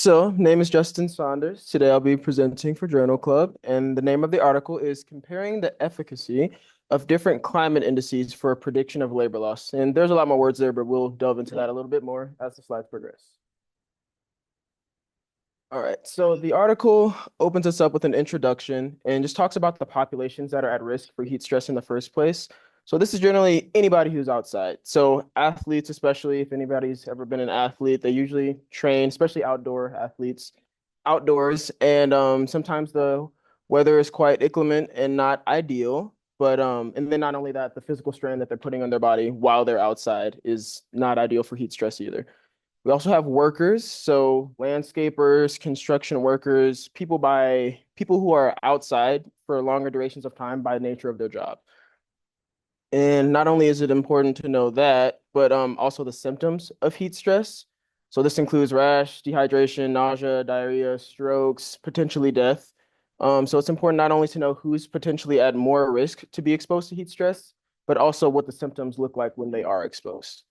Name is Justin Saunders. Today I'll be presenting for Journal Club, and the name of the article is Comparing the Efficacy of Different Climate Indices for a Prediction of Labor Loss. And there's a lot more words there, but we'll delve into that a little bit more as the slides progress. All right, so the article opens us up with an introduction and just talks about the populations that are at risk for heat stress in the first place. So this is generally anybody who's outside. So athletes, especially if anybody's ever been an athlete, they usually train, especially outdoor athletes, outdoors, and sometimes the weather is quite inclement and not ideal. But and then not only that, the physical strain that they're putting on their body while they're outside is not ideal for heat stress either. We also have workers, so landscapers, construction workers, people who are outside for longer durations of time by nature of their job. And not only is it important to know that, but also the symptoms of heat stress. So this includes rash, dehydration, nausea, diarrhea, strokes, potentially death. So it's important not only to know who's potentially at more risk to be exposed to heat stress, but also what the symptoms look like when they are exposed.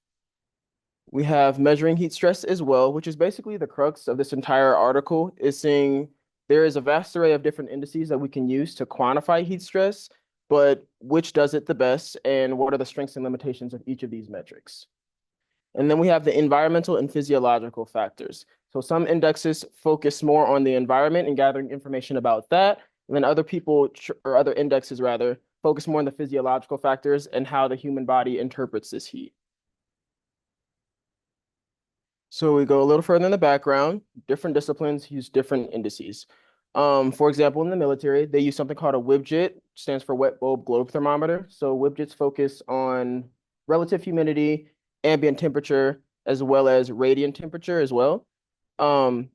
We have measuring heat stress as well, which is basically the crux of this entire article, is saying there is a vast array of different indices that we can use to quantify heat stress, but which does it the best and what are the strengths and limitations of each of these metrics? And then we have the environmental and physiological factors. So some indexes focus more on the environment and gathering information about that, and then or other indexes rather, focus more on the physiological factors and how the human body interprets this heat. So we go a little further in the background. Different disciplines use different indices. For example, in the military, they use something called a WBGT, stands for wet bulb globe thermometer. So WBGTs focus on relative humidity, ambient temperature, as well as radiant temperature as well.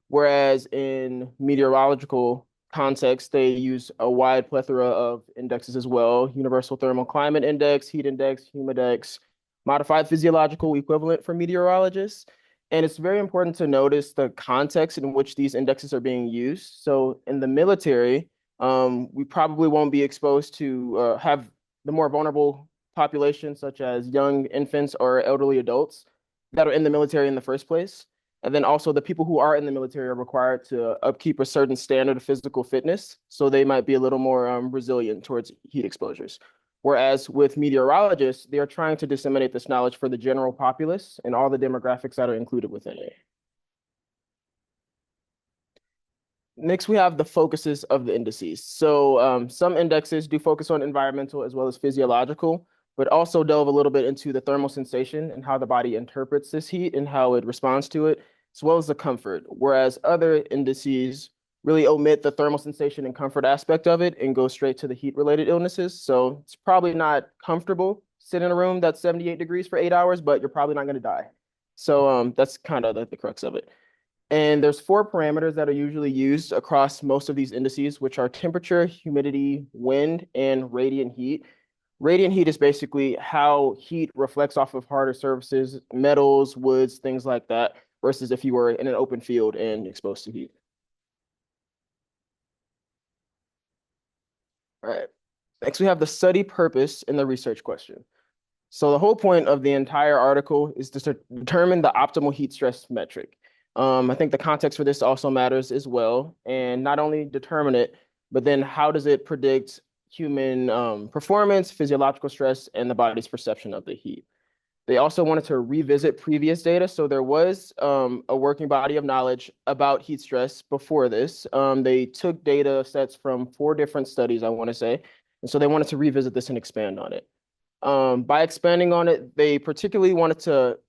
Whereas in meteorological context, they use a wide plethora of indexes as well: Universal Thermal Climate Index, Heat Index, Humidex, Modified Physiological Equivalent for meteorologists. And it's very important to notice the context in which these indexes are being used. So in the military, we probably won't be exposed to have the more vulnerable population, such as young infants or elderly adults that are in the military in the first place. And then also the people who are in the military are required to upkeep a certain standard of physical fitness. So they might be a little more resilient towards heat exposures. Whereas with meteorologists, they are trying to disseminate this knowledge for the general populace and all the demographics that are included within it. Next, we have the focuses of the indices. So some indexes do focus on environmental as well as physiological, but also delve a little bit into the thermal sensation and how the body interprets this heat and how it responds to it, as well as the comfort. Whereas other indices really omit the thermal sensation and comfort aspect of it and go straight to the heat-related illnesses. So it's probably not comfortable sit in a room that's 78 degrees for 8 hours, but you're probably not going to die. So that's kind of the crux of it. And there's four parameters that are usually used across most of these indices, which are temperature, humidity, wind, and radiant heat. Radiant heat is basically how heat reflects off of harder surfaces, metals, woods, things like that, versus if you were in an open field and exposed to heat. All right. Next, we have the study purpose and the research question. So the whole point of the entire article is to determine the optimal heat stress metric. I think the context for this also matters as well, and not only determine it, but then how does it predict human performance, physiological stress, and the body's perception of the heat. They also wanted to revisit previous data. So there was a working body of knowledge about heat stress before this. They took data sets from four different studies, I want to say. And so they wanted to revisit this and expand on it. By expanding on it, they particularly wanted to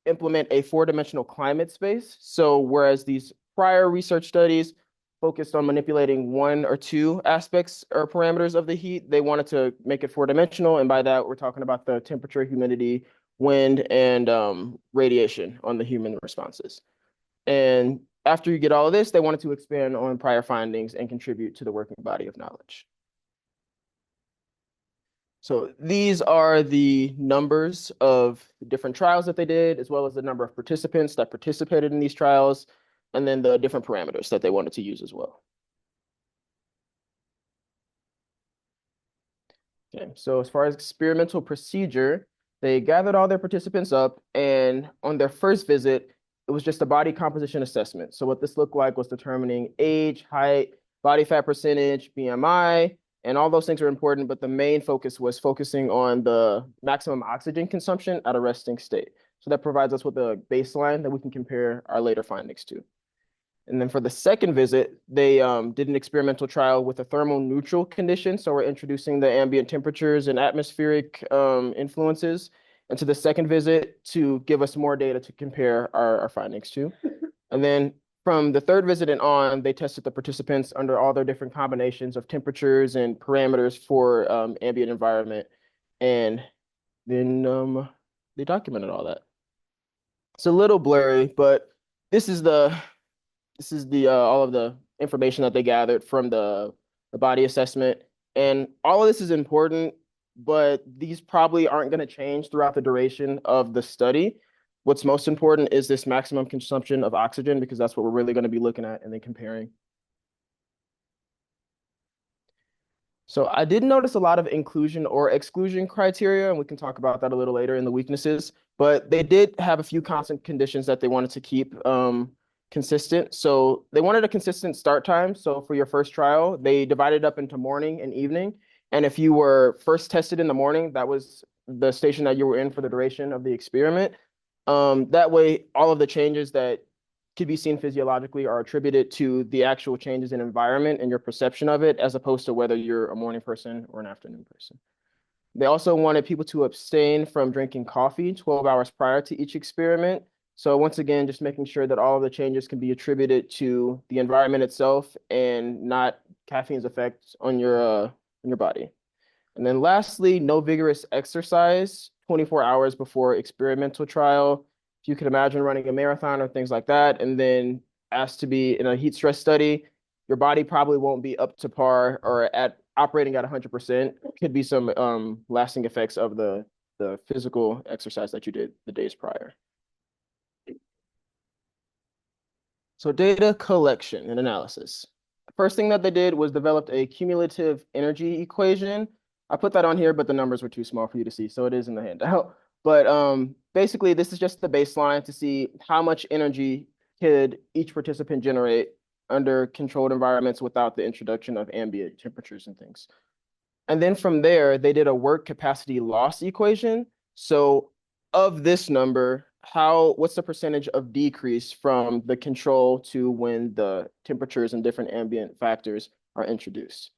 implement a four-dimensional climate space. So whereas these prior research studies focused on manipulating one or two aspects or parameters of the heat, they wanted to make it four-dimensional. And by that, we're talking about the temperature, humidity, wind, and radiation on the human responses. And after you get all of this, they wanted to expand on prior findings and contribute to the working body of knowledge. So these are the numbers of the different trials that they did, as well as the number of participants that participated in these trials, and then the different parameters that they wanted to use as well. Okay, so as far as experimental procedure, they gathered all their participants up, and on their first visit, it was just a body composition assessment. So what this looked like was determining age, height, body fat percentage, BMI, and all those things are important, but the main focus was focusing on the maximum oxygen consumption at a resting state. So that provides us with a baseline that we can compare our later findings to. And then for the second visit, they did an experimental trial with a thermal neutral condition. So we're introducing the ambient temperatures and atmospheric influences into the second visit to give us more data to compare our findings to. And then from the third visit and on, they tested the participants under all their different combinations of temperatures and parameters for ambient environment. And then they documented all that. It's a little blurry, but this is the all of the information that they gathered from the body assessment. And all of this is important, but these probably aren't going to change throughout the duration of the study. What's most important is this maximum consumption of oxygen, because that's what we're really going to be looking at and then comparing. So I did notice a lot of inclusion or exclusion criteria, and we can talk about that a little later in the weaknesses, but they did have a few constant conditions that they wanted to keep consistent. So they wanted a consistent start time. So for your first trial, they divided up into morning and evening. And if you were first tested in the morning, that was the station that you were in for the duration of the experiment. That way, all of the changes that could be seen physiologically are attributed to the actual changes in environment and your perception of it, as opposed to whether you're a morning person or an afternoon person. They also wanted people to abstain from drinking coffee 12 hours prior to each experiment. So once again, just making sure that all of the changes can be attributed to the environment itself and not caffeine's effects on your body. And then lastly, no vigorous exercise 24 hours before experimental trial. If you could imagine running a marathon or things like that, and then asked to be in a heat stress study, your body probably won't be up to par or at operating at 100%. Could be some lasting effects of the physical exercise that you did the days prior. So data collection and analysis. The first thing that they did was developed a cumulative energy equation. I put that on here, but the numbers were too small for you to see, so it is in the handout. But basically, this is just the baseline to see how much energy could each participant generate under controlled environments without the introduction of ambient temperatures and things. And then from there, they did a work capacity loss equation. So of this number, what's the percentage of decrease from the control to when the temperatures and different ambient factors are introduced?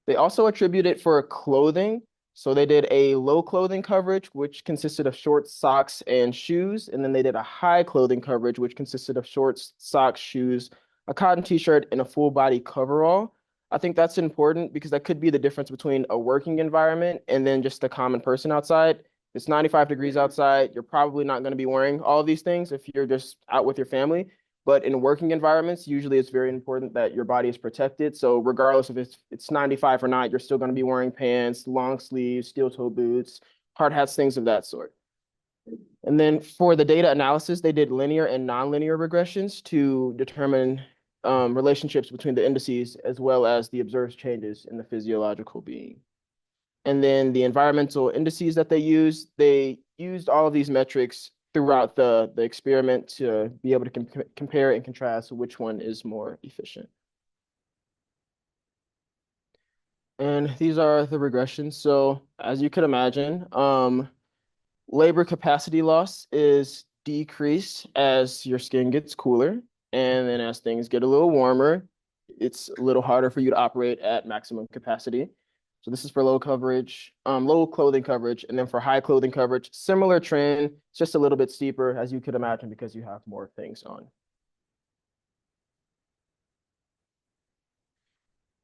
They also attribute it for clothing. So they did a low clothing coverage, which consisted of shorts, socks, and shoes. And then they did a high clothing coverage, which consisted of shorts, socks, shoes, a cotton t-shirt, and a full body coverall. I think that's important because that could be the difference between a working environment and then just a common person outside. It's 95 degrees outside. You're probably not going to be wearing all of these things if you're just out with your family. But in working environments, usually it's very important that your body is protected. So regardless if it's 95 or not, you're still going to be wearing pants, long sleeves, steel toe boots, hard hats, things of that sort. And then for the data analysis, they did linear and nonlinear regressions to determine relationships between the indices as well as the observed changes in the physiological being. And then the environmental indices that they used all of these metrics throughout the experiment to be able to compare and contrast which one is more efficient. And these are the regressions. So as you could imagine, labor capacity loss is decreased as your skin gets cooler. And then as things get a little warmer, it's a little harder for you to operate at maximum capacity. So this is for low clothing coverage. And then for high clothing coverage, similar trend, it's just a little bit steeper, as you could imagine, because you have more things on.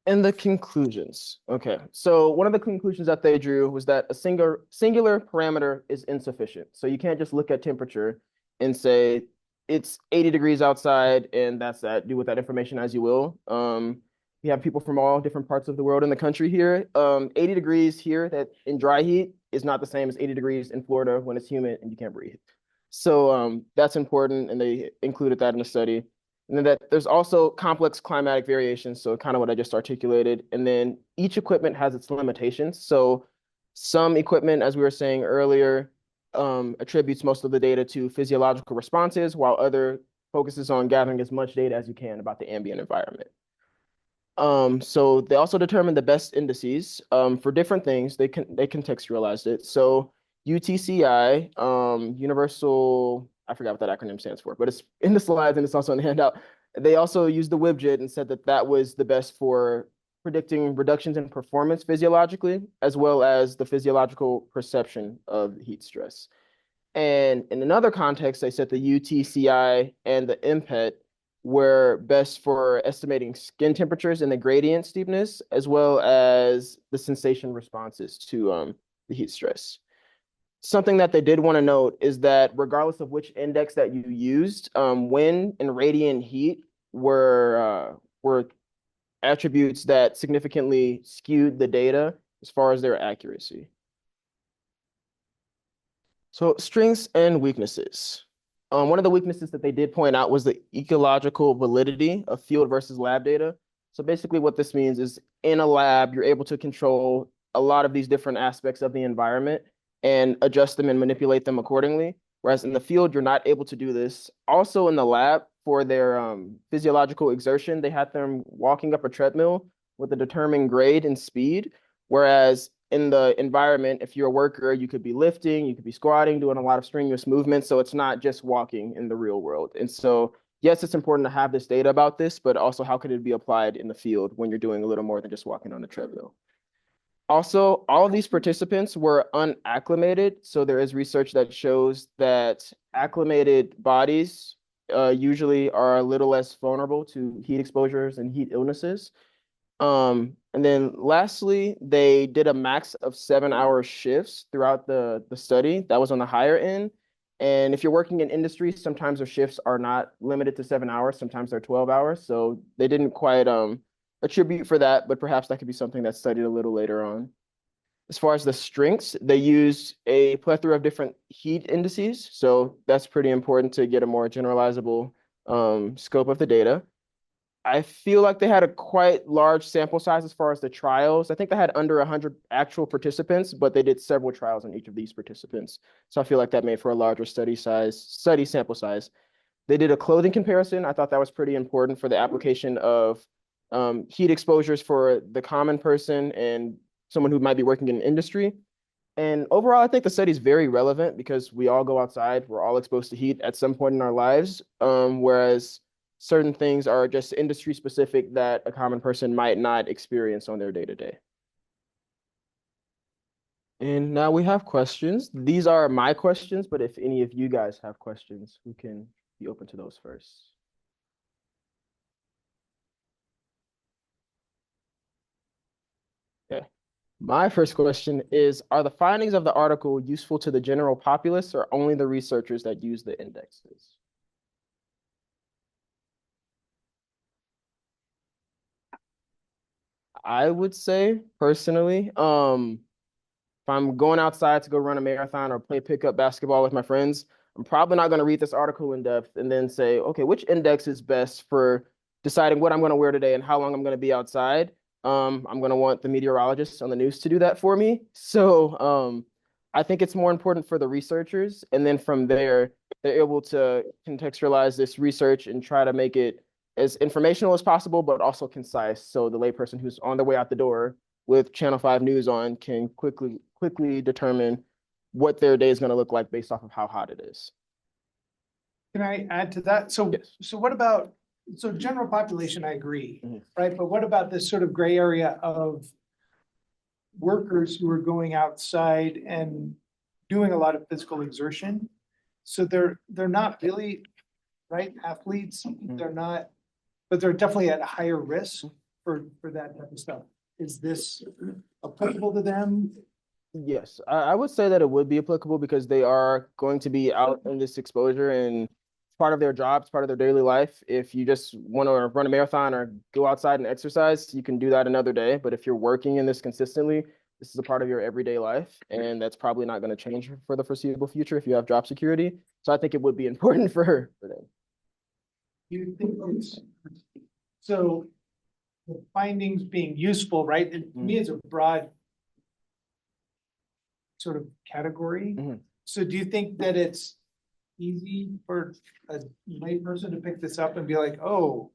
And the conclusions. Okay, so one of the conclusions that they drew was that a singular parameter is insufficient. So you can't just look at temperature and say it's 80 degrees outside and that's that. Do with that information as you will. We have people from all different parts of the world in the country here. 80 degrees here that in dry heat is not the same as 80 degrees in Florida when it's humid and you can't breathe. So that's important, and they included that in the study. And then that there's also complex climatic variations, so kind of what I just articulated. And then each equipment has its limitations. So some equipment, as we were saying earlier, attributes most of the data to physiological responses, while other focuses on gathering as much data as you can about the ambient environment. So they also determined the best indices for different things. They contextualized it. So UTCI, Universal, I forgot what that acronym stands for, but it's in the slides and it's also in the handout. They also used the WIBJIT and said that that was the best for predicting reductions in performance physiologically, as well as the physiological perception of heat stress. And in another context, they said the UTCI and the MPET were best for estimating skin temperatures and the gradient steepness, as well as the sensation responses to the heat stress. Something that they did want to note is that regardless of which index that you used, wind and radiant heat were attributes that significantly skewed the data as far as their accuracy. So strengths and weaknesses. One of the weaknesses that they did point out was the ecological validity of field versus lab data. So basically what this means is in a lab, you're able to control a lot of these different aspects of the environment and adjust them and manipulate them accordingly. Whereas in the field, you're not able to do this. Also in the lab, for their physiological exertion, they had them walking up a treadmill with a determined grade and speed. Whereas in the environment, if you're a worker, you could be lifting, you could be squatting, doing a lot of strenuous movements. So it's not just walking in the real world. And so, yes, it's important to have this data about this, but also how could it be applied in the field when you're doing a little more than just walking on the treadmill? Also, all of these participants were unacclimated. So there is research that shows that acclimated bodies usually are a little less vulnerable to heat exposures and heat illnesses. And then lastly, they did a max of 7-hour shifts throughout the study. That was on the higher end. And if you're working in industry, sometimes their shifts are not limited to 7 hours. Sometimes they're 12 hours. So they didn't quite attribute for that, but perhaps that could be something that's studied a little later on. As far as the strengths, they used a plethora of different heat indices. So that's pretty important to get a more generalizable scope of the data. I feel like they had a quite large sample size as far as the trials. I think they had under 100 actual participants, but they did several trials on each of these participants. So I feel like that made for a larger study sample size. They did a clothing comparison. I thought that was pretty important for the application of heat exposures for the common person and someone who might be working in industry. And overall, I think the study is very relevant because we all go outside. We're all exposed to heat at some point in our lives, whereas certain things are just industry specific that a common person might not experience on their day-to-day. And now we have questions. These are my questions, but if any of you guys have questions, we can be open to those first. Okay. My first question is, are the findings of the article useful to the general populace or only the researchers that use the indexes? I would say personally, if I'm going outside to go run a marathon or play pickup basketball with my friends, I'm probably not going to read this article in depth and then say, okay, which index is best for deciding what I'm going to wear today and how long I'm going to be outside. I'm going to want the meteorologists on the news to do that for me. So I think it's more important for the researchers. And then from there, they're able to contextualize this research and try to make it as informational as possible, but also concise. So the layperson who's on their way out the door with Channel 5 News on can quickly determine what their day is going to look like based off of how hot it is. Can I add to that? So, Yes. so what about, so general population, I agree, Mhm. right? But what about this sort of gray area of workers who are going outside and doing a lot of physical exertion? So they're not really, right, athletes, they're not, but they're definitely at a higher risk for that type of stuff. Is this applicable to them? Yes, I would say that it would be applicable because they are going to be out in this exposure and it's part of their job, it's part of their daily life. If you just want to run a marathon or go outside and exercise, you can do that another day. But if you're working in this consistently, this is a part of your everyday life, and that's probably not going to change for the foreseeable future if you have job security. So I think it would be important for them. You think it's, so the findings being useful, right? And to me, it's a broad sort of category. So do you think that it's easy for a layperson to pick this up and be like, oh,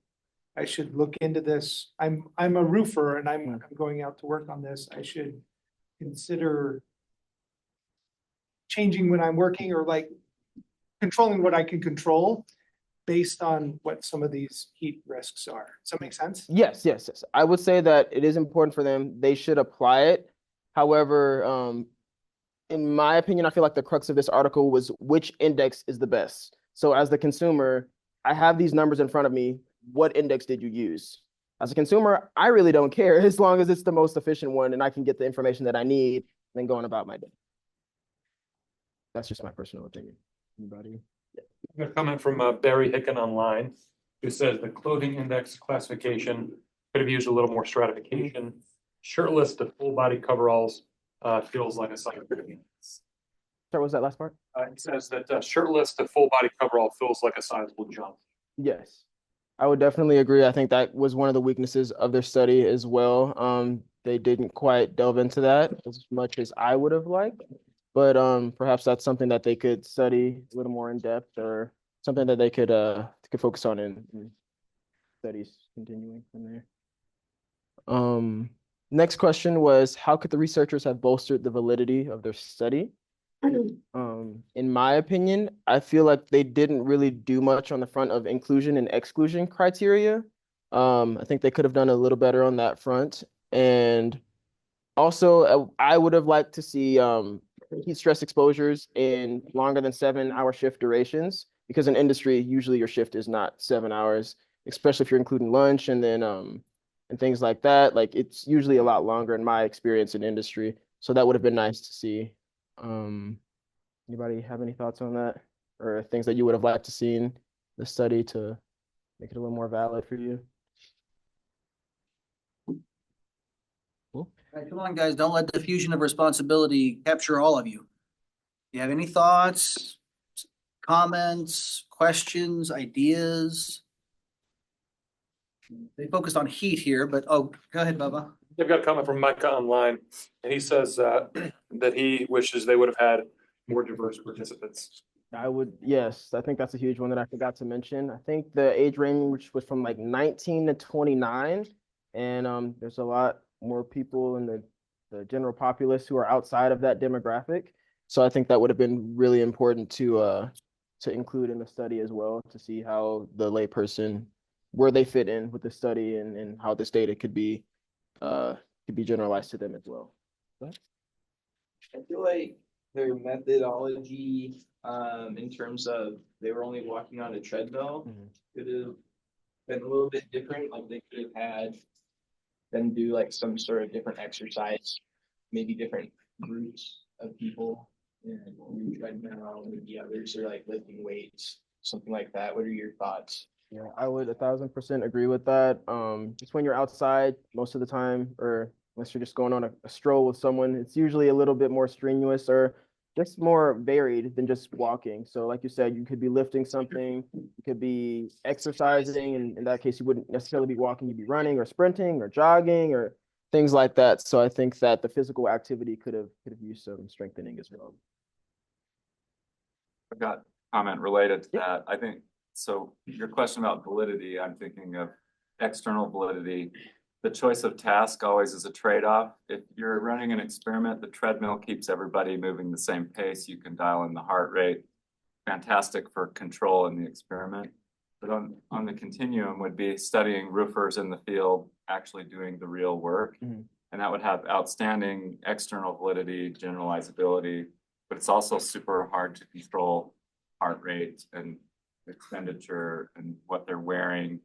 I should look into this. I'm a roofer and I'm going out to work on this. I should consider changing when I'm working or like controlling what I can control based on what some of these heat risks are. Does that make sense? Yes, yes, yes. I would say that it is important for them. They should apply it. However, in my opinion, I feel like the crux of this article was which index is the best. So as the consumer, I have these numbers in front of me. What index did you use? As a consumer, I really don't care as long as it's the most efficient one and I can get the information that I need and then going about my day. That's just my personal opinion. Anybody? A comment from Barry Hicken online, who says the clothing index classification could have used a little more stratification. Shirtless to full body coveralls feels like a sign. Sorry, what was that last part? It says that shirtless to full body coverall feels like a sizable jump. Yes, I would definitely agree. I think that was one of the weaknesses of their study as well. They didn't quite delve into that as much as I would have liked, but perhaps that's something that they could study a little more in depth, or something that they could focus on in studies continuing from there. Next question was, how could the researchers have bolstered the validity of their study? In my opinion, I feel like they didn't really do much on the front of inclusion and exclusion criteria. I think they could have done a little better on that front. And also, I would have liked to see heat stress exposures in longer than 7 hour shift durations, because in industry, usually your shift is not 7 hours, especially if you're including lunch and then and things like that. Like it's usually a lot longer in my experience in industry. So that would have been nice to see. Anybody have any thoughts on that, or things that you would have liked to see in the study to make it a little more valid for you? Cool. All right, come on, guys, don't let diffusion of responsibility capture all of you. Do you have any thoughts, comments, questions, ideas? They focused on heat here, but oh, go ahead, Bubba. I've got a comment from Micah online, and he says that he wishes they would have had more diverse participants. I would, yes, I think that's a huge one that I forgot to mention. I think the age range was from like 19 to 29, and there's a lot more people in the general populace who are outside of that demographic. So I think that would have been really important to include in the study as well, to see how the layperson, where they fit in with the study, and how this data could be generalized to them as well. I feel like their methodology, in terms of they were only walking on a treadmill, could have been a little bit different. Like they could have had them do like some sort of different exercise, maybe different groups of people, and treadmill, maybe others are like lifting weights, something like that. What are your thoughts? Yeah, I would 1,000% agree with that. Just when you're outside most of the time, or unless you're just going on a stroll with someone, it's usually a little bit more strenuous or just more varied than just walking. So like you said, you could be lifting something, you could be exercising, and in that case, you wouldn't necessarily be walking, you'd be running or sprinting or jogging or things like that. So I think that the physical activity could have used some strengthening as well. I've got a comment related to that. I think, so your question about validity, I'm thinking of external validity. The choice of task always is a trade-off. If you're running an experiment, the treadmill keeps everybody moving the same pace. You can dial in the heart rate. Fantastic for control in the experiment. But on the continuum would be studying roofers in the field, actually doing the real work. And that would have outstanding external validity, generalizability, but it's also super hard to control heart rate and expenditure and what they're wearing.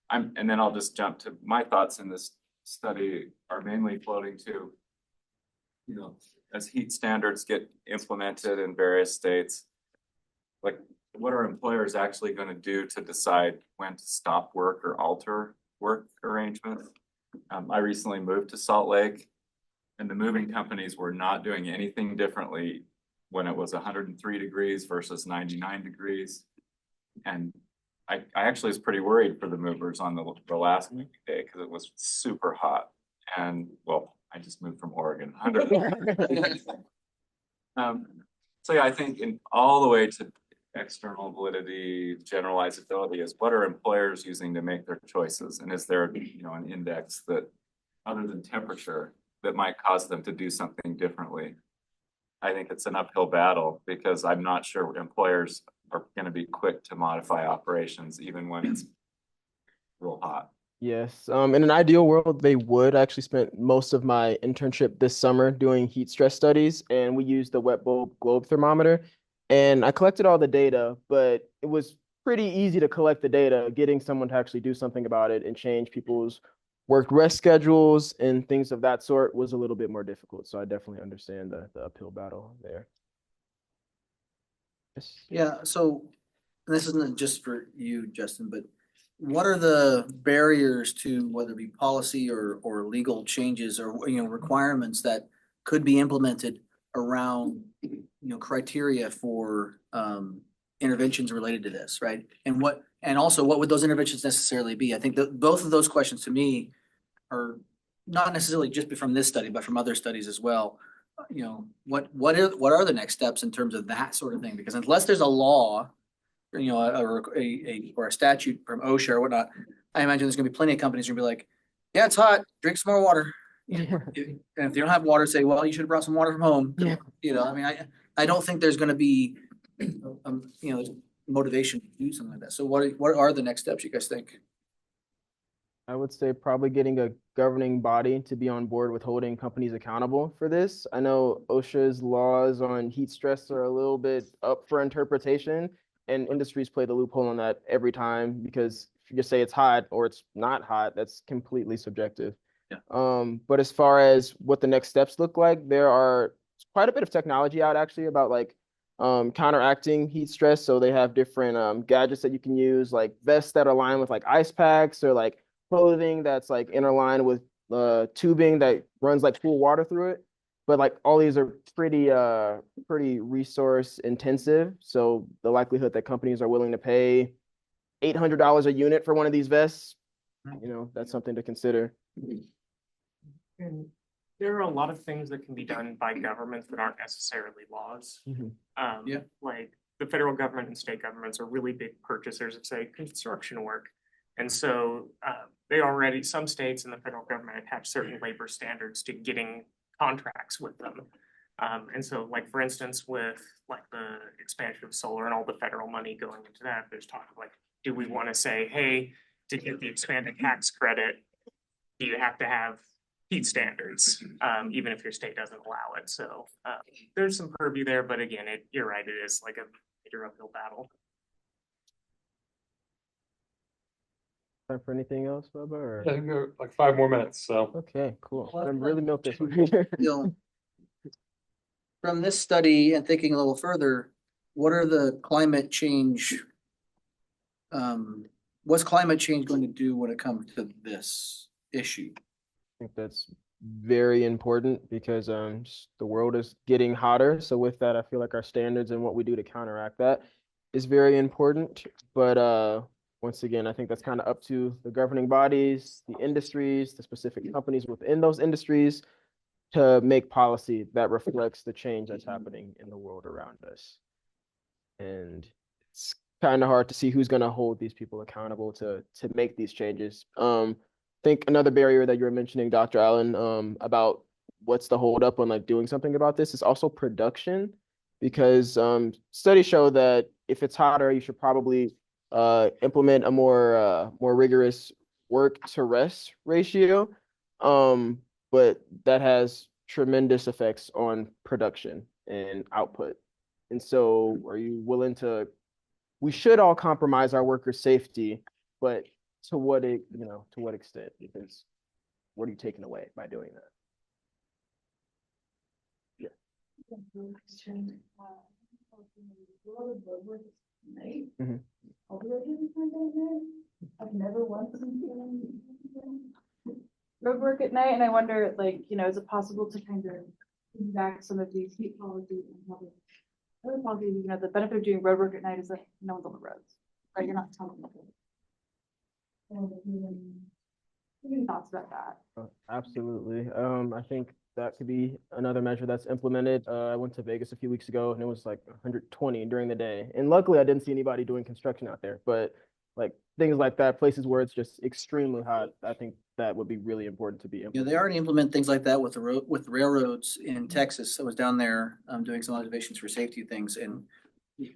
And then I'll just jump to my thoughts in this study are mainly floating to, you know, as heat standards get implemented in various states, like what are employers actually going to do to decide when to stop work or alter work arrangements? I recently moved to Salt Lake, and the moving companies were not doing anything differently when it was 103 degrees versus 99 degrees. And I actually was pretty worried for the movers on the last moving day because it was super hot. And well, I just moved from Oregon. So yeah, I think in all the way to external validity, generalizability is what are employers using to make their choices? And is there, you know, an index that, other than temperature, that might cause them to do something differently? I think it's an uphill battle because I'm not sure employers are gonna be quick to modify operations even when it's real hot. Yes. In an ideal world, they would. I actually spent most of my internship this summer doing heat stress studies, and we used the wet bulb globe thermometer. And I collected all the data, but it was pretty easy to collect the data. Getting someone to actually do something about it and change people's work rest schedules and things of that sort was a little bit more difficult. So I definitely understand the uphill battle there. Yes. Yeah, so this isn't just for you, Justin, but what are the barriers to whether it be policy or legal changes or, you know, requirements that could be implemented around, you know, criteria for interventions related to this, right? And also what would those interventions necessarily be? I think that both of those questions to me are not necessarily just from this study, but from other studies as well. You know, what are the next steps in terms of that sort of thing? Because unless there's a law, you know, or a statute from OSHA or whatnot, I imagine there's gonna be plenty of companies who are gonna be like, yeah, it's hot, drink some more water. And if they don't have water, say, well, you should have brought some water from home. Yeah. You know, I mean, I don't think there's gonna be, you know, motivation to do something like that. So what are the next steps you guys think? I would say probably getting a governing body to be on board with holding companies accountable for this. I know OSHA's laws on heat stress are a little bit up for interpretation, and industries play the loophole on that every time because if you just say it's hot or it's not hot, that's completely subjective. Yeah. But as far as what the next steps look like, there are quite a bit of technology out actually about like counteracting heat stress. So they have different gadgets that you can use, like vests that align with like ice packs or like clothing that's like interlined with tubing that runs like cool water through it. But like all these are pretty resource intensive. So the likelihood that companies are willing to pay $800 a unit for one of these vests, you know, that's something to consider. And there are a lot of things that can be done by governments that aren't necessarily laws. Yeah. Like the federal government and state governments are really big purchasers of, say, construction work. And so some states and the federal government attach certain labor standards to getting contracts with them. And so like, for instance, with like the expansion of solar and all the federal money going into that, there's talk of like, do we want to say, hey, to get the expanded tax credit, you have to have heat standards, even if your state doesn't allow it. So there's some purview there, but again, you're right, it is like a major uphill battle. Time for anything else, Bubba? Or? I think there are like 5 more minutes, so. Okay, cool. I'm really milk this one. You know, from this study and thinking a little further, what are the climate change? What's climate change going to do when it comes to this issue? I think that's very important because the world is getting hotter. So with that, I feel like our standards and what we do to counteract that is very important. But once again, I think that's kind of up to the governing bodies, the industries, the specific companies within those industries to make policy that reflects the change that's happening in the world around us. And it's kind of hard to see who's going to hold these people accountable to make these changes. I think another barrier that you were mentioning, Dr. Allen, about what's the holdup on like doing something about this is also production, because studies show that if it's hotter, you should probably implement a more rigorous work to rest ratio. But that has tremendous effects on production and output. And so are you willing to, we should all compromise our workers' safety, but to what extent? Because what are you taking away by doing that? Mhm. I've never once road work at night, and I wonder, like, is it possible to kind of back some of these heat policies and other policies? The benefit of doing road work at night is that no one's on the roads, right? You're not telling them. Any thoughts about that? Absolutely. I think that could be another measure that's implemented. I went to Vegas a few weeks ago and it was like 120 during the day. And luckily I didn't see anybody doing construction out there, but like things like that, places where it's just extremely hot, I think that would be really important to be Yeah, implemented. they already implement things like that with the road, with railroads in Texas. I was down there, doing some observations for safety things, and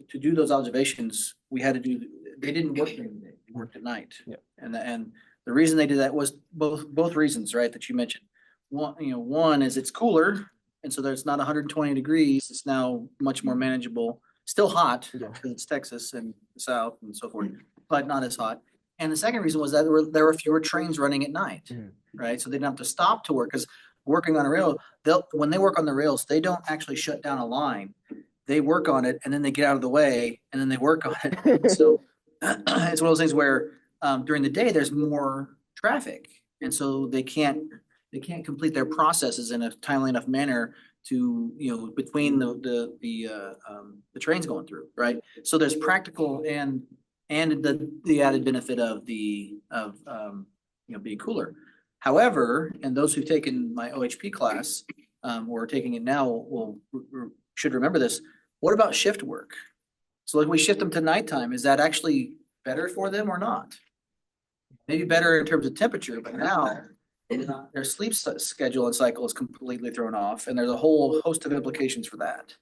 to do those observations, we had to do, they didn't work during the day, they worked at night. Yeah. And the reason they did that was both reasons, right, that you mentioned. One is it's cooler, and so there's not 120 degrees, it's now much more manageable. Still hot, Yeah. because it's Texas and the South and so forth, but not as hot. And the second reason was that there were fewer trains running at night, right? So they didn't have to stop to work, because working on a rail, when they work on the rails, they don't actually shut down a line. They work on it and then they get out of the way and then they work on it. So it's one of those things where during the day, there's more traffic. And so they can't complete their processes in a timely enough manner to, between the trains going through, right? So there's practical and the added benefit of being cooler. However, and those who've taken my OHP class, or are taking it now should remember this. What about shift work? So like we shift them to nighttime, is that actually better for them or not? Maybe better in terms of temperature, but now their sleep schedule and cycle is completely thrown off, and there's a whole host of implications for that.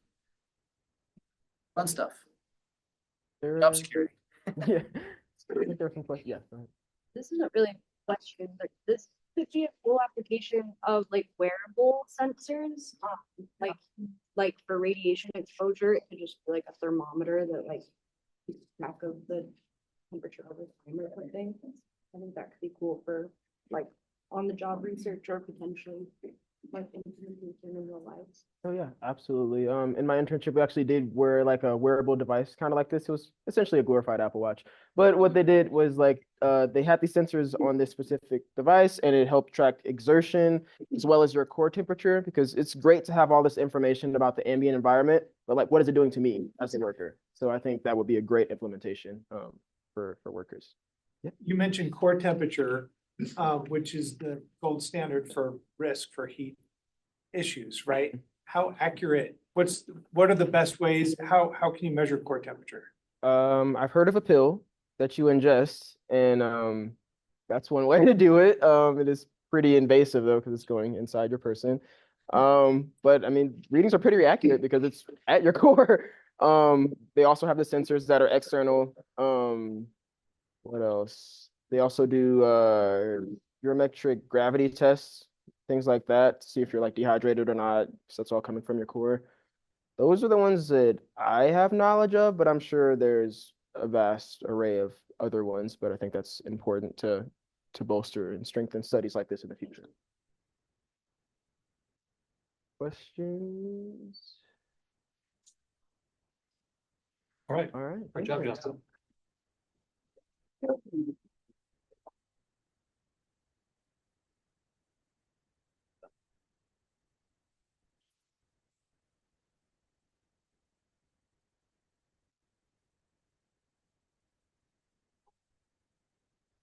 Fun stuff. Job security. Yeah. I think there are some questions. Yeah. Go ahead. This isn't really a question, but this could be a full application of like wearable sensors, like for radiation exposure. It could just be like a thermometer that like keeps track of the temperature over time or something. I think that could be cool for like on the job research or potentially like implementation in real lives. Oh yeah, absolutely. In my internship, we actually did wear like a wearable device, kind of like this. It was essentially a glorified Apple Watch. But what they did was like they had these sensors on this specific device, and it helped track exertion as well as your core temperature, because it's great to have all this information about the ambient environment, but like what is it doing to me as a worker? So I think that would be a great implementation for workers. Yeah. You mentioned core temperature, which is the gold standard for risk for heat issues, right? How accurate, what are the best ways? How can you measure core temperature? I've heard of a pill that you ingest, and that's one way to do it. It is pretty invasive though, because it's going inside your person. But I mean, readings are pretty accurate because it's at your core. They also have the sensors that are external. What else? They also do barometric gravity tests, things like that, to see if you're like dehydrated or not, because that's all coming from your core. Those are the ones that I have knowledge of, but I'm sure there's a vast array of other ones, but I think that's important to bolster and strengthen studies like this in the future. Questions? All right. All right. Great job, Justin.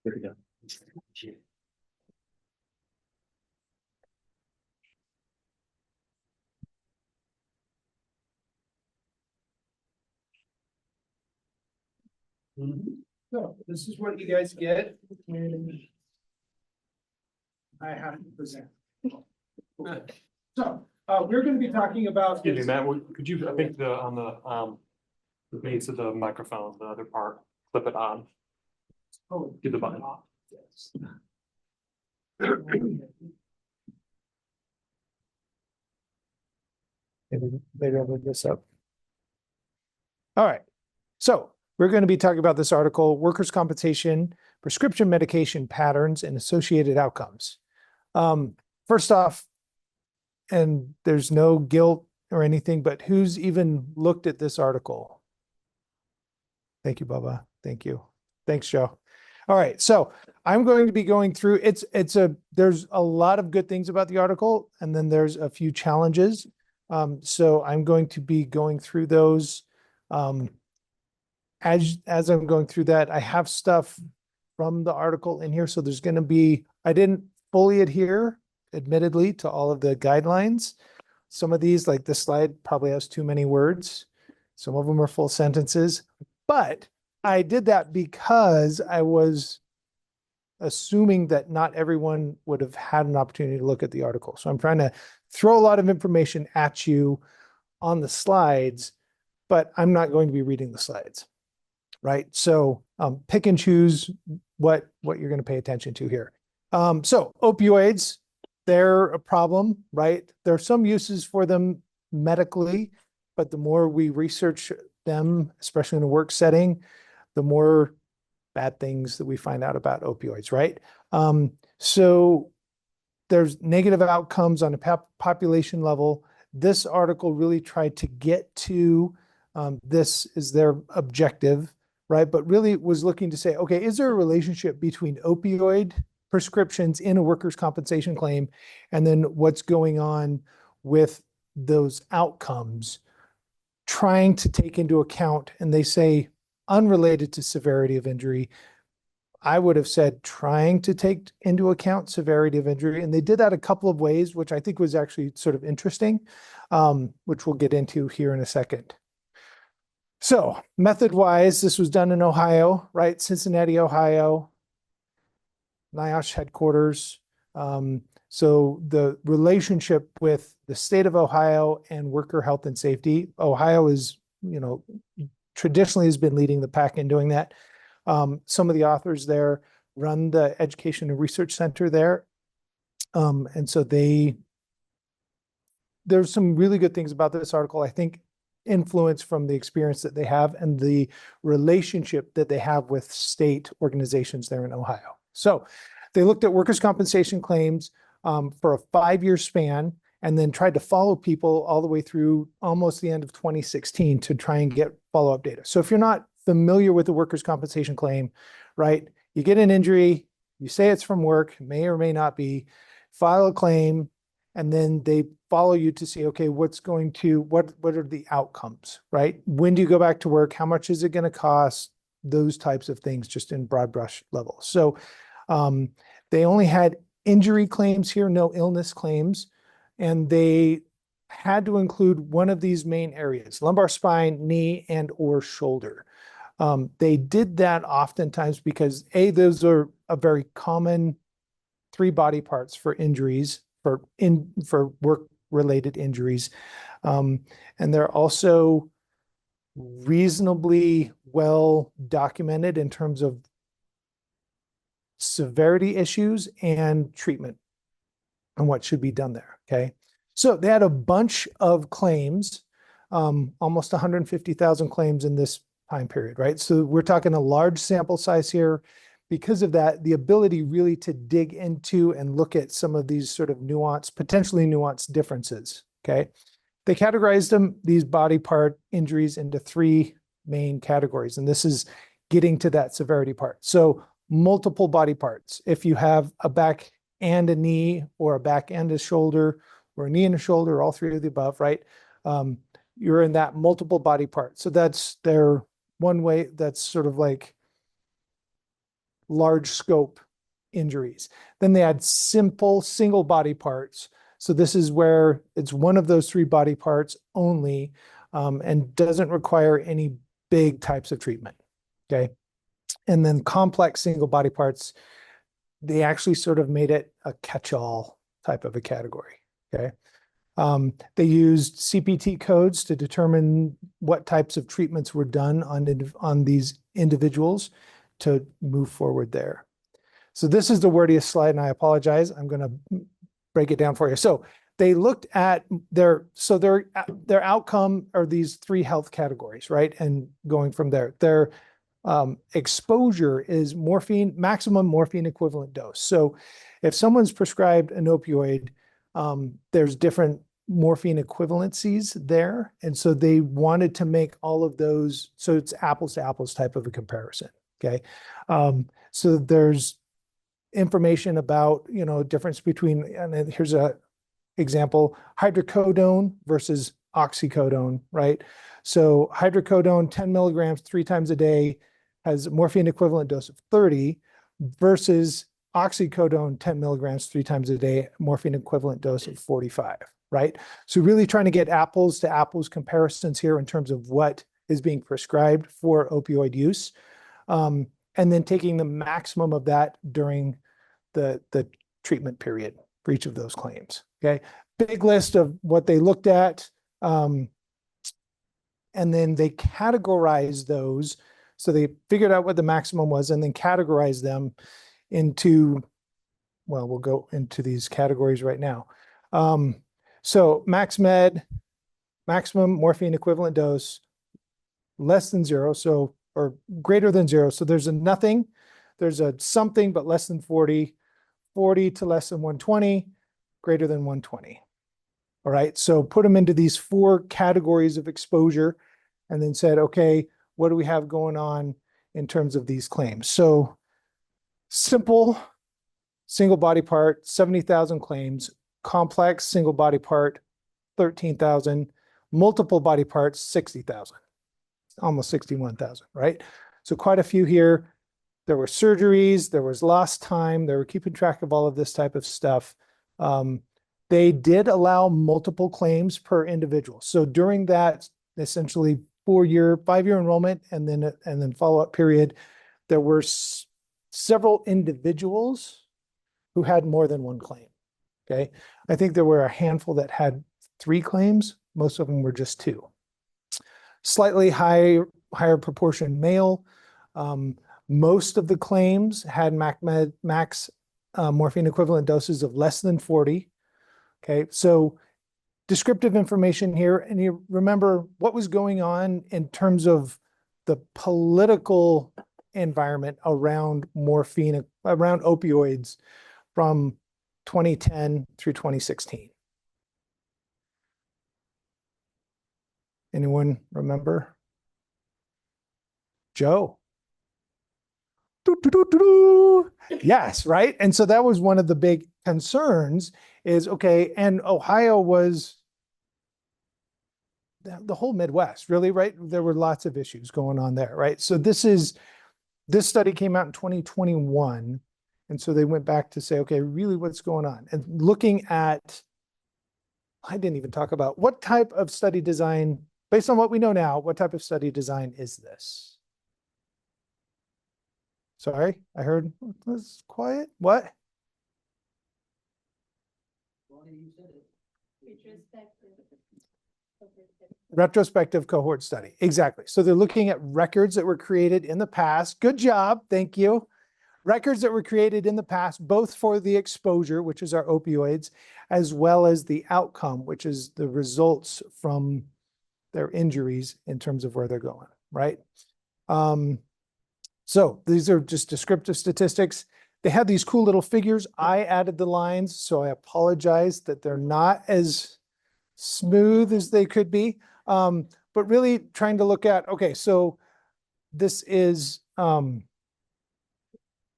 There we go. So this is what you guys get. And I have to present. So, we're gonna be talking about. Excuse me, Matt, could you, I think on the base of the microphone, the other part, flip it on, Oh, get the button. yes. Maybe I'll move this up. All right, so we're going to be talking about this article, Workers' Compensation, Prescription Medication Patterns and Associated Outcomes. First off, and there's no guilt or anything, but who's even looked at this article? Thank you, Bubba. Thank you. Thanks, Joe. All right, so I'm going to be going through, there's a lot of good things about the article, and then there's a few challenges. So I'm going to be going through those. As I'm going through that, I have stuff from the article in here. So there's going to be, I didn't fully adhere admittedly, to all of the guidelines. Some of these, like this slide, probably has too many words. Some of them are full sentences, but I did that because I was assuming that not everyone would have had an opportunity to look at the article. So I'm trying to throw a lot of information at you on the slides, but I'm not going to be reading the slides, right? So pick and choose what you're going to pay attention to here. So opioids, they're a problem, right? There are some uses for them medically, but the more we research them, especially in a work setting, the more bad things that we find out about opioids, right? So there's negative outcomes on a population level. This article really tried to get to this is their objective, right? But really was looking to say, okay, is there a relationship between opioid prescriptions in a workers' compensation claim and then what's going on with those outcomes, trying to take into account, and they say unrelated to severity of injury. I would have said trying to take into account severity of injury. And they did that a couple of ways, which I think was actually sort of interesting, which we'll get into here in a second. So method-wise, this was done in Ohio, right? Cincinnati, Ohio, NIOSH headquarters. So the relationship with the state of Ohio and worker health and safety, Ohio is, traditionally has been leading the pack in doing that. Some of the authors there run the Education and Research Center there. And so there's some really good things about this article, I think, influence from the experience that they have and the relationship that they have with state organizations there in Ohio. So they looked at workers' compensation claims for a 5-year span and then tried to follow people all the way through almost the end of 2016 to try and get follow-up data. So if you're not familiar with the workers' compensation claim, right, you get an injury, you say it's from work, may or may not be, file a claim, and then they follow you to see, okay, what are the outcomes, right? When do you go back to work? How much is it going to cost? Those types of things, just in broad brush level. So they only had injury claims here, no illness claims, and they had to include one of these main areas: lumbar spine, knee, and or shoulder. They did that oftentimes because those are a very common 3 body parts for injuries, for work-related injuries. And they're also reasonably well documented in terms of severity issues and treatment and what should be done there, okay? So they had a bunch of claims, almost 150,000 claims in this time period, right? So we're talking a large sample size here. Because of that, the ability really to dig into and look at some of these sort of potentially nuanced differences, okay? They categorized these body part injuries into 3 main categories, and this is getting to that severity part. So multiple body parts. If you have a back and a knee, or a back and a shoulder, or a knee and a shoulder, all 3 of the above, right? You're in that multiple body part. So that's their one way, that's sort of like large scope injuries. Then they had simple single body parts. So this is where it's one of those 3 body parts only, and doesn't require any big types of treatment, okay? And then complex single body parts, they actually sort of made it a catch-all type of a category, okay? They used CPT codes to determine what types of treatments were done on these individuals to move forward there. So this is the wordiest slide, and I apologize. I'm going to break it down for you. So they looked at their outcome are these 3 health categories, right? And going from there, their exposure is maximum morphine equivalent dose. So if someone's prescribed an opioid, there's different morphine equivalencies there. And so they wanted to make all of those, so it's apples to apples type of a comparison. Okay. So there's information about, difference between, and here's a example, hydrocodone versus oxycodone, right? So hydrocodone, 10 milligrams 3 times a day, has a morphine equivalent dose of 30 versus oxycodone 10 milligrams 3 times a day, morphine equivalent dose of 45, right? So really trying to get apples to apples comparisons here in terms of what is being prescribed for opioid use. And then taking the maximum of that during the treatment period for each of those claims, okay? Big list of what they looked at. And then they categorized those. So they figured out what the maximum was and then categorized them into, well, we'll go into these categories right now. So maximum morphine equivalent dose, less than 0, so, or greater than 0. So there's a nothing, there's a something, but less than 40, 40 to less than 120, greater than 120. All right, so put them into these 4 categories of exposure and then said, okay, what do we have going on in terms of these claims? So simple single body part, 70,000 claims, complex single body part, 13,000, multiple body parts, 60,000, almost 61,000, right? So quite a few here. There were surgeries, there was lost time, they were keeping track of all of this type of stuff. They did allow multiple claims per individual. So during that essentially 5-year enrollment and then follow-up period, there were several individuals who had more than one claim, okay? I think there were a handful that had 3 claims. Most of them were just 2. Slightly higher proportion male. Most of the claims had max morphine equivalent doses of less than 40. Okay, so descriptive information here. And you remember what was going on in terms of the political environment around morphine, around opioids from 2010 through 2016. Anyone remember? Joe. Yes, right? And so that was one of the big concerns is, okay, and Ohio was the whole Midwest, really, right? There were lots of issues going on there, right? So this study came out in 2021. And so they went back to say, okay, really what's going on? And looking at, I didn't even talk about what type of study design, based on what we know now, what type of study design is this? Sorry, I heard it was quiet. What? Retrospective cohort study. Exactly. So they're looking at records that were created in the past. Good job. Thank you. Records that were created in the past, both for the exposure, which is our opioids, as well as the outcome, which is the results from their injuries in terms of where they're going, right? So these are just descriptive statistics. They had these cool little figures. I added the lines, so I apologize that they're not as smooth as they could be. But really trying to look at, okay, so this is so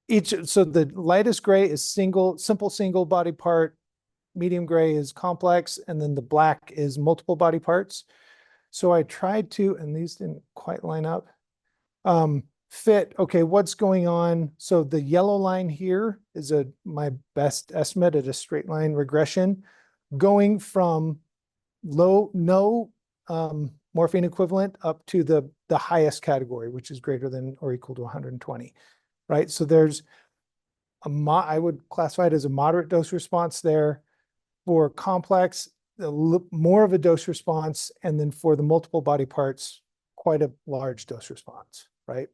the lightest gray is simple single body part, medium gray is complex, and then the black is multiple body parts. So I tried to, and these didn't quite line up, fit, okay, what's going on? So the yellow line here is my best estimate at a straight line regression, going from no morphine equivalent up to the highest category, which is greater than or equal to 120, right? So there's I would classify it as a moderate dose response there. For complex, more of a dose response, and then for the multiple body parts, quite a large dose response, right?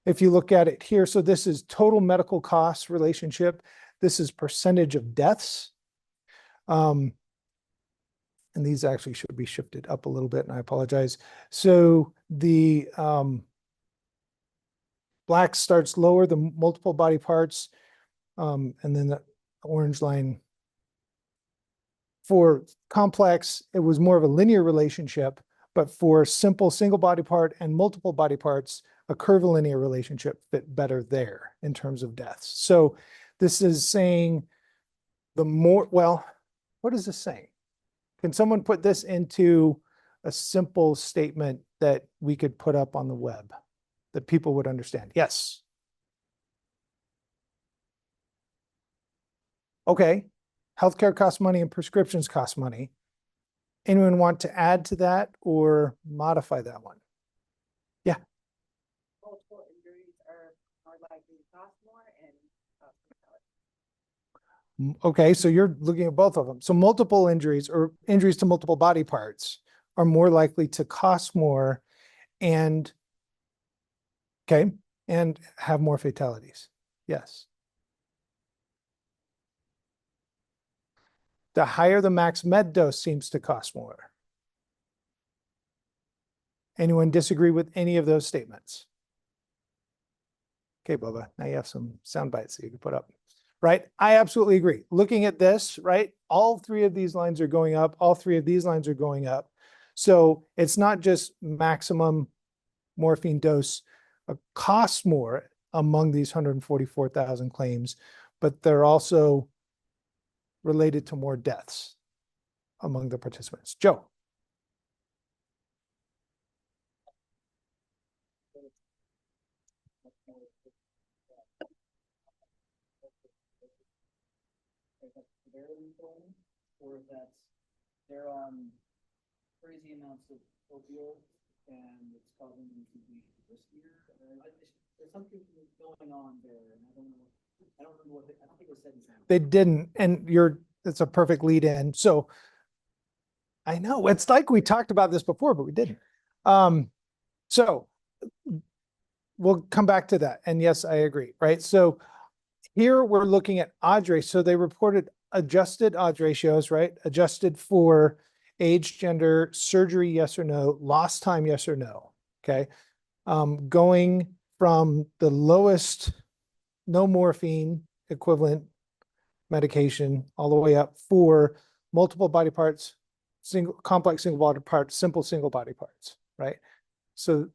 If you look at it here, so this is total medical costs relationship. This is percentage of deaths. And these actually should be shifted up a little bit, and I apologize. So the black starts lower, the multiple body parts, and then the orange line. For complex, it was more of a linear relationship, but for simple single body part and multiple body parts, a curvilinear relationship fit better there in terms of deaths. So this is saying well, what is this saying? Can someone put this into a simple statement that we could put up on the web that people would understand? Yes. Okay, healthcare costs money and prescriptions cost money. Anyone want to add to that or modify that one? Multiple injuries are more likely to cost more and Okay, so you're looking at both of them. So multiple injuries or injuries to multiple body parts are more likely to cost more and okay, and have more fatalities. Yes. The higher the max med dose seems to cost more. Anyone disagree with any of those statements? Okay, Bubba, now you have some sound bites that you can put up. Right? I absolutely agree. Looking at this, right? All three of these lines are going up. All three of these lines are going up. So it's not just maximum morphine dose costs more among these 144,000 claims, but they're also related to more deaths among the participants. Joe. Or if that's they're on crazy amounts of opioids and it's causing them to be riskier. There's something going on there, and I don't know. I don't remember what I don't think it was said in sound. They didn't, and it's a perfect lead in. So I know it's like we talked about this before, but we didn't. So we'll come back to that. And yes, I agree. Right. So here we're looking at odds ratio. So they reported adjusted odds ratios, right? Adjusted for age, gender, surgery, yes or no, lost time, yes or no. Okay. Going from the lowest, no morphine equivalent medication all the way up for multiple body parts, complex single body parts, simple single body parts, right? So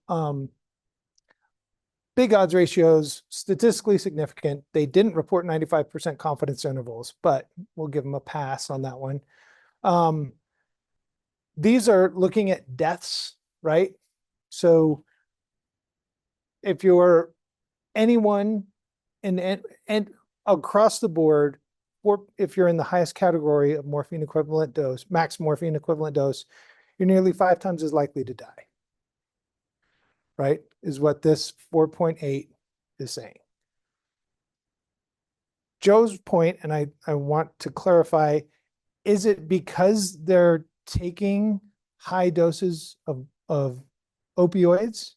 big odds ratios, statistically significant. They didn't report 95% confidence intervals, but we'll give them a pass on that one. These are looking at deaths, right? So if you're anyone and across the board, or if you're in the highest category of morphine equivalent dose, max morphine equivalent dose, you're nearly 5 times as likely to die, right? Is what this 4.8 is saying. Joe's point, and I want to clarify, is it because they're taking high doses of opioids,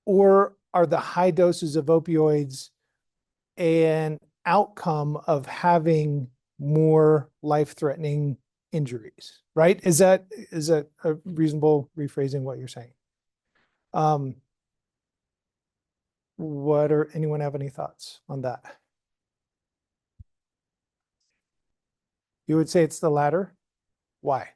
or are the high doses of opioids an outcome of having more life-threatening injuries, right? Is that a reasonable rephrasing what you're saying? Anyone have any thoughts on that? You would say it's the latter? Why?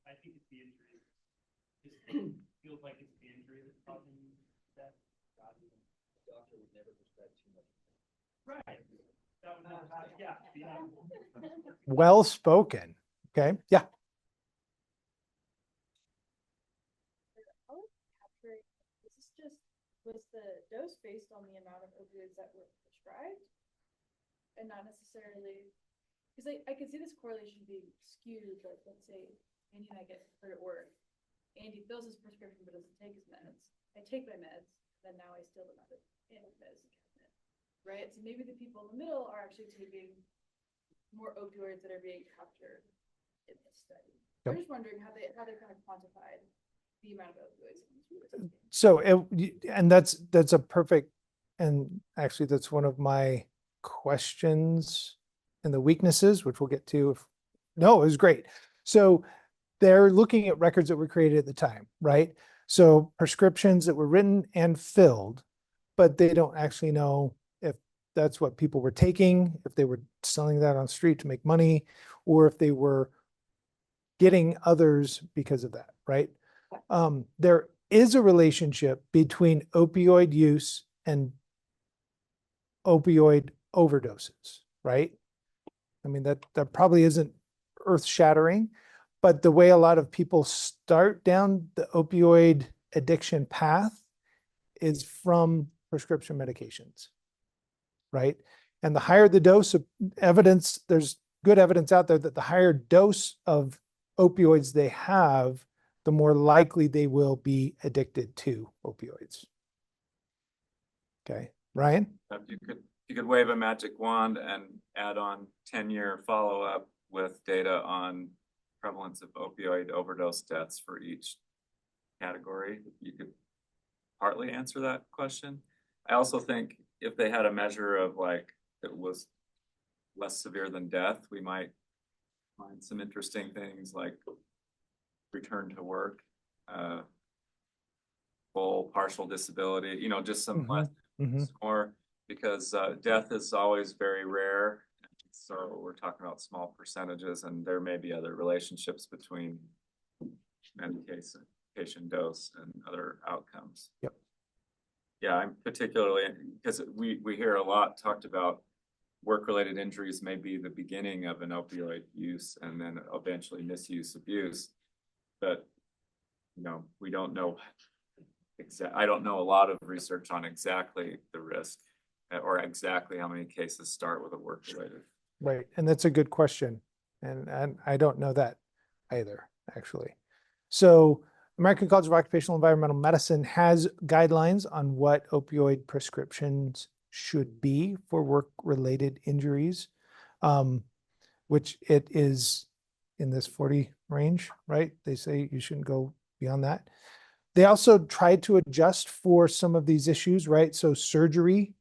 I think it's the injury. Just feels like it's the injury that's causing death. The doctor would never prescribe too much. Right. Yeah. Well spoken. Okay. Yeah. Was the dose based on the amount of opioids that were prescribed and not necessarily, because I could see this correlation being skewed, like let's say Andy and I get hurt at work. Andy fills his prescription but doesn't take his meds. I take my meds, then now I still don't have it in the medicine cabinet, right? So maybe the people in the middle are actually taking more opioids that are being captured in this study. Yep. I'm just wondering how they kind of quantified the amount of opioids. So and that's a perfect, and actually that's one of my questions and the weaknesses, which we'll get to. No, it was great. So they're looking at records that were created at the time, right? So prescriptions that were written and filled, but they don't actually know if that's what people were taking, if they were selling that on the street to make money, or if they were getting others because of that, right? There is a relationship between opioid use and opioid overdoses, right? I mean, that probably isn't earth-shattering, But the way a lot of people start down the opioid addiction path is from prescription medications, right? And the higher the dose of evidence, there's good evidence out there that the higher dose of opioids they have, the more likely they will be addicted to opioids. Okay, Ryan? If you could wave a magic wand and add on 10-year follow-up with data on prevalence of opioid overdose deaths for each category, you could partly answer that question. I also think if they had a measure of like it was less severe than death, we might find some interesting things like return to work, full partial disability, you know, just some less more, because death is always very rare. So we're talking about small percentages, and there may be other relationships between medication, patient dose, and other outcomes. Yep. Yeah, I'm particularly, because we hear a lot talked about work-related injuries may be the beginning of an opioid use and then eventually misuse, abuse. But, you know, we don't know I don't know a lot of research on exactly the risk or exactly how many cases start with a work-related. Right, and that's a good question. And I don't know that either, actually. So American College of Occupational Environmental Medicine has guidelines on what opioid prescriptions should be for work-related injuries, which it is in this 40 range, right? They say you shouldn't go beyond that. They also tried to adjust for some of these issues, right? So surgery,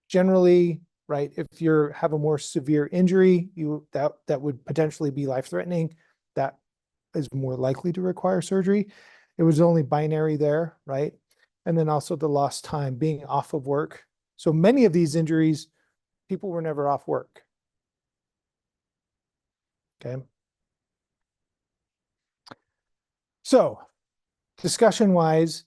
generally, right, if you have a more severe injury, that would potentially be life-threatening, that is more likely to require surgery. It was only binary there, right? And then also the lost time, being off of work. So many of these injuries, people were never off work. Okay. So discussion-wise,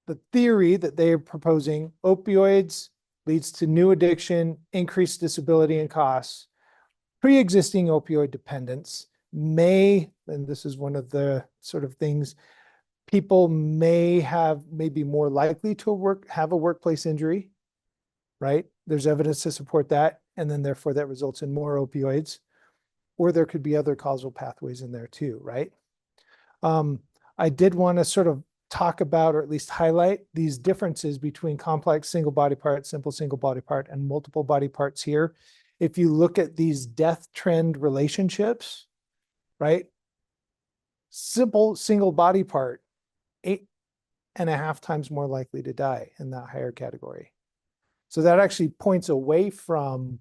the theory that they are proposing, opioids leads to new addiction, increased disability and costs. Pre-existing opioid dependence may, and this is one of the sort of things, people may be more likely to have a workplace injury, right? There's evidence to support that, and then therefore that results in more opioids. Or there could be other causal pathways in there too, right? I did want to sort of talk about, or at least highlight, these differences between complex single body part, simple single body part, and multiple body parts here. If you look at these death trend relationships, right? Simple single body part, 8.5 times more likely to die in that higher category. So that actually points away from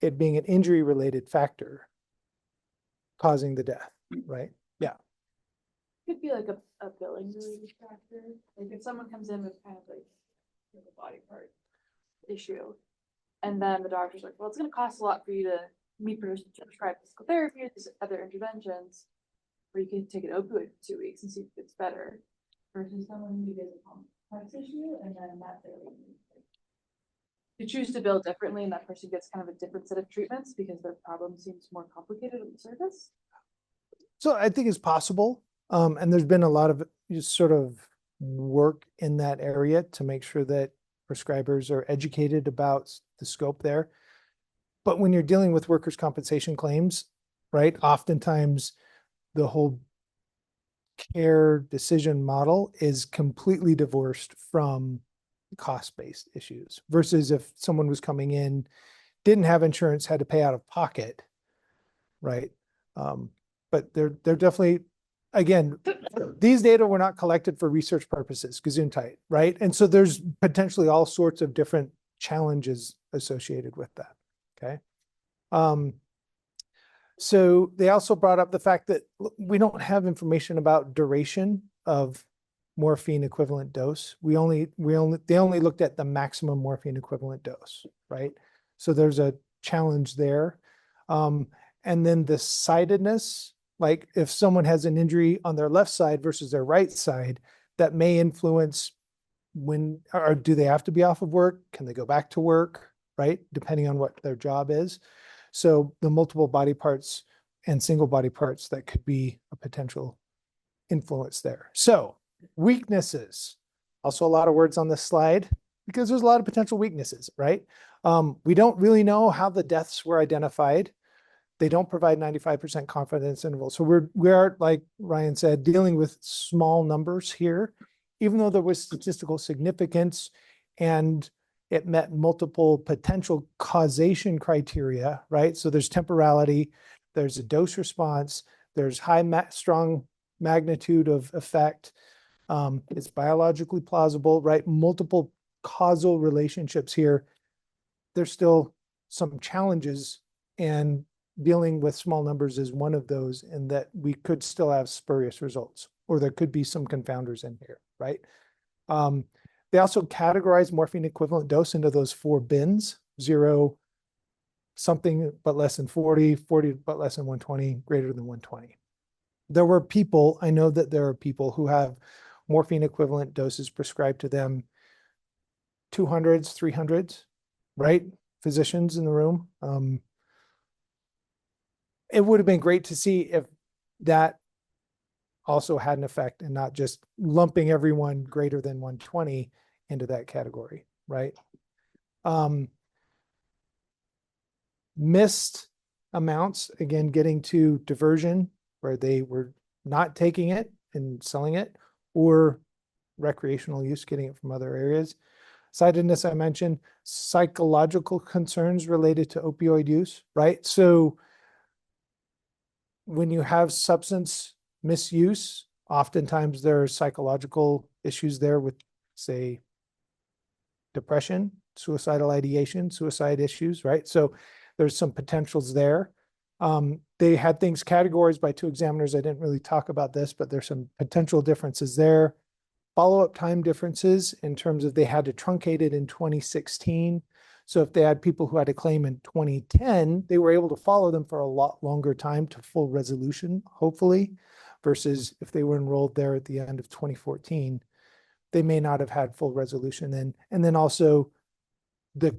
it being an injury-related factor causing the death, right? Yeah. Could be like a billing related factor. Like if someone comes in with kind of like a body part issue, and then the doctor's like, well, it's going to cost a lot for you to prescribe physical therapy or these other interventions, or you can take an opioid for 2 weeks and see if it's better, versus someone who gets a complex issue and then that you choose to bill differently, and that person gets kind of a different set of treatments because their problem seems more complicated on the surface. So I think it's possible. And there's been a lot of just sort of work in that area to make sure that prescribers are educated about the scope there. But when you're dealing with workers' compensation claims, right, oftentimes the whole care decision model is completely divorced from cost-based issues versus if someone was coming in, didn't have insurance, had to pay out of pocket, right? But they're definitely, again, these data were not collected for research purposes, gesundheit, right? And so there's potentially all sorts of different challenges associated with that, okay? So they also brought up the fact that we don't have information about duration of morphine equivalent dose. They only looked at the maximum morphine equivalent dose, right? So there's a challenge there. And then the sidedness, like if someone has an injury on their left side versus their right side, that may influence or do they have to be off of work? Can they go back to work, right? Depending on what their job is. So the multiple body parts and single body parts that could be a potential influence there. So weaknesses, also a lot of words on this slide because there's a lot of potential weaknesses, right? We don't really know how the deaths were identified. They don't provide 95% confidence interval. So we are, like Ryan said, dealing with small numbers here, even though there was statistical significance and it met multiple potential causation criteria, right? So there's temporality, there's a dose response, there's strong magnitude of effect. It's biologically plausible, right? Multiple causal relationships here. There's still some challenges, and dealing with small numbers is one of those, in that we could still have spurious results, or there could be some confounders in here, right? They also categorize morphine equivalent dose into those 4 bins: 0, something but less than 40, 40 but less than 120, greater than 120. There were people, I know that there are people who have morphine equivalent doses prescribed to them 200s, 300s, right? Physicians in the room. It would have been great to see if that also had an effect and not just lumping everyone greater than 120 into that category, right? Missed amounts, again, getting to diversion where they were not taking it and selling it, or recreational use, getting it from other areas. Sightedness, I mentioned. Psychological concerns related to opioid use, right? So when you have substance misuse, oftentimes there are psychological issues there with, say, depression, suicidal ideation, suicide issues, right? So there's some potentials there. They had things categorized by 2 examiners. I didn't really talk about this, but there's some potential differences there. Follow-up time differences in terms of they had to truncate it in 2016. So if they had people who had a claim in 2010, they were able to follow them for a lot longer time to full resolution, hopefully, versus if they were enrolled there at the end of 2014, they may not have had full resolution then. And then also the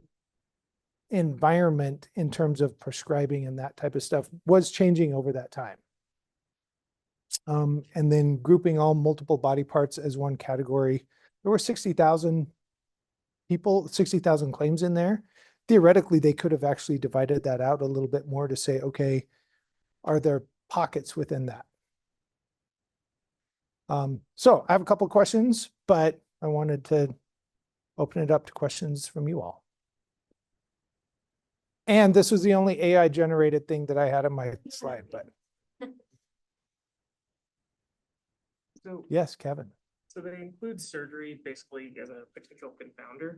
environment in terms of prescribing and that type of stuff was changing over that time. And then grouping all multiple body parts as one category. There were 60,000 people, 60,000 claims in there. Theoretically, they could have actually divided that out a little bit more to say, okay, are there pockets within that? So I have a couple of questions, but I wanted to open it up to questions from you all. And this was the only AI generated thing that I had on my slide, but So, yes, Kevin. so they include surgery basically as a potential confounder,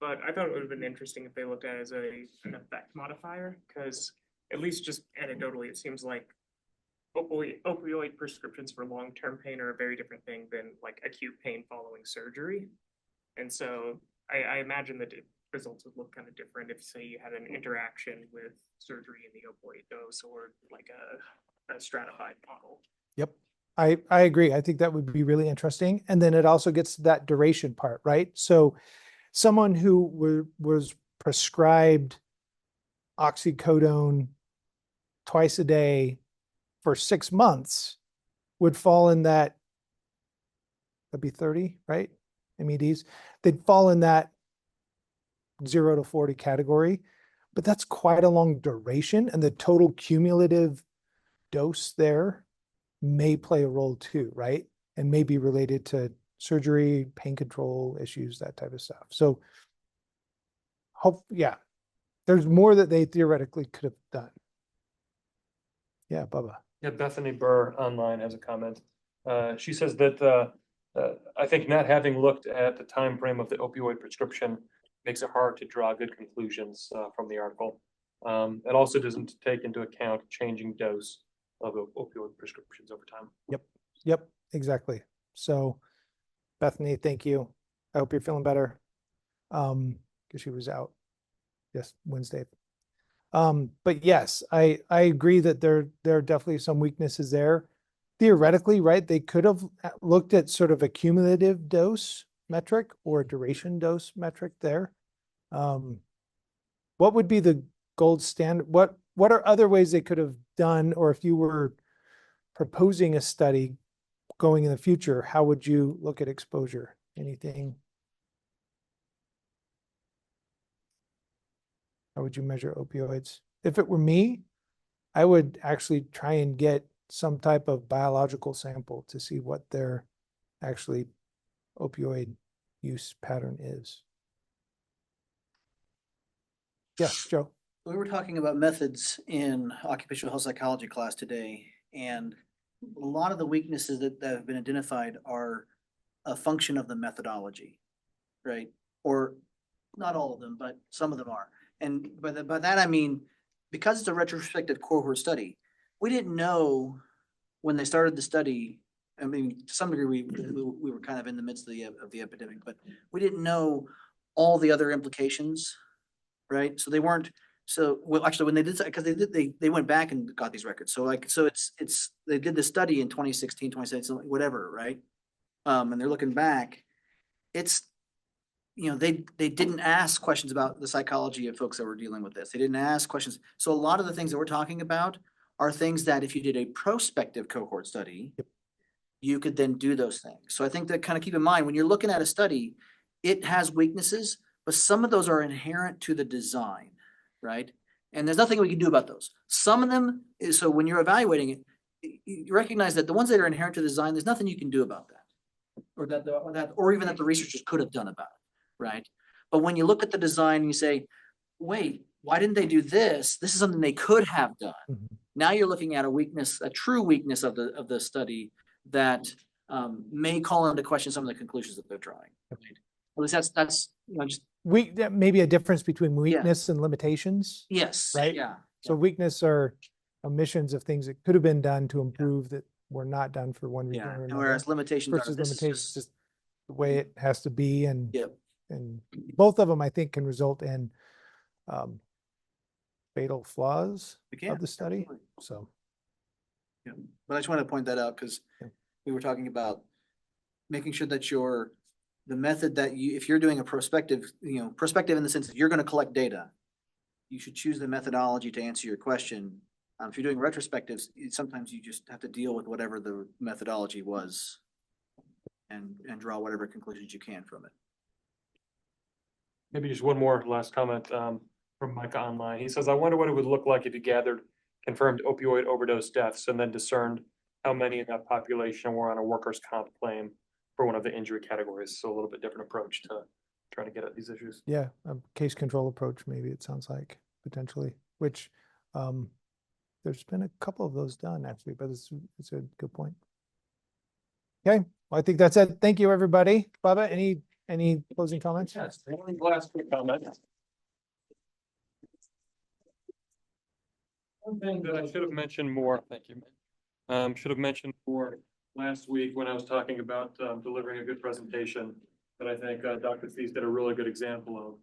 but I thought it would have been interesting if they looked at it as an effect modifier, because at least just anecdotally, it seems like opioid prescriptions for long-term pain are a very different thing than like acute pain following surgery. And so I imagine that results would look kind of different if, say, you had an interaction with surgery in the opioid dose, or like a stratified model. Yep. I agree. I think that would be really interesting. And then it also gets to that duration part, right? So someone who was prescribed oxycodone twice a day for 6 months would fall in that, that'd be 30, right? MEDs. They'd fall in that 0 to 40 category, but that's quite a long duration, and the total cumulative dose there may play a role too, right? And may be related to surgery, pain control issues, that type of stuff. So yeah, there's more that they theoretically could have done. Yeah, Bubba. Yeah, Bethany Burr online has a comment. She says that I think not having looked at the time frame of the opioid prescription makes it hard to draw good conclusions from the article. It also doesn't take into account changing dose of opioid prescriptions over time. Yep, exactly. So Bethany, thank you. I hope you're feeling better. Because she was out Wednesday. But yes, I agree that there are definitely some weaknesses there. Theoretically, right, they could have looked at sort of a cumulative dose metric or a duration dose metric there. What would be the gold standard? What what are other ways they could have done, or if you were proposing a study going in the future, how would you look at exposure? Anything? How would you measure opioids? If it were me, I would actually try and get some type of biological sample to see what their actually opioid use pattern is. Yes, Joe. We were talking about methods in occupational health psychology class today, and a lot of the weaknesses that have been identified are a function of the methodology, right? Or not all of them, but some of them are. And by that, I mean, because it's a retrospective cohort study, we didn't know when they started the study. I mean, to some degree, we were kind of in the midst of the epidemic, but we didn't know all the other implications, right? So they weren't, so, well, actually, when they did, because they went back and got these records. So like, so it's, they did the study in 2016, 2017, whatever, right? And they're looking back, it's, you know, they didn't ask questions about the psychology of folks that were dealing with this. They didn't ask questions. So a lot of the things that we're talking about are things that if you did a prospective cohort study, you could then do those things. So I think that kind of keep in mind, when you're looking at a study, it has weaknesses, but some of those are inherent to the design, right? And there's nothing we can do about those. Some of them is, so when you're evaluating it, you recognize that the ones that are inherent to the design, there's nothing you can do about that. Or even that the researchers could have done about it, right? But when you look at the design and you say, wait, why didn't they do this? This is something they could have done. Mhm. Now you're looking at a weakness, a true weakness of the study that may call into question some of the conclusions that they're drawing. Right? At least that's you know, just That may be a difference between weakness and limitations. yes, Right? yeah. So weakness are omissions of things that could have been done to improve that were not done for one reason Yeah, or and another. whereas limitations are Versus this is limitations, just the way it has to be, and yep. and both of them I think can result in fatal flaws Again, of the study. So yeah. But I just want to point that out because we were talking about making sure that the method that you, if you're doing a prospective, you know, prospective in the sense that you're going to collect data, you should choose the methodology to answer your question. If you're doing retrospectives, sometimes you just have to deal with whatever the methodology was and draw whatever conclusions you can from it. Maybe just one more last comment from Micah online. He says, I wonder what it would look like if you gathered confirmed opioid overdose deaths and then discerned how many in that population were on a workers' comp claim for one of the injury categories. So a little bit different approach to trying to get at these issues. yeah, a case control approach, maybe it sounds like potentially, which there's been a couple of those done actually, but it's a good point. Okay, well, I think that's it. Thank you, everybody. Bubba, any closing comments? Yes, one last quick comment. One thing that I should have mentioned more, thank you. Should have mentioned more last week when I was talking about delivering a good presentation that I think Dr. Thiese did a really good example of,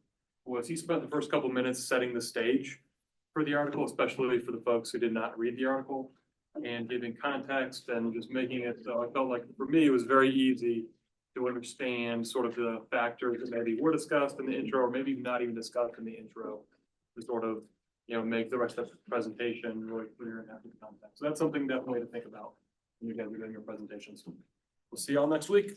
was he spent the first couple minutes setting the stage for the article, especially for the folks who did not read the article, and giving context and just making it so I felt like for me it was very easy to understand sort of the factors that maybe were discussed in the intro or maybe not even discussed in the intro to sort of, you know, make the rest of the presentation really clear and have the context. So that's something definitely to think about when you guys are doing your presentations. We'll see y'all next week.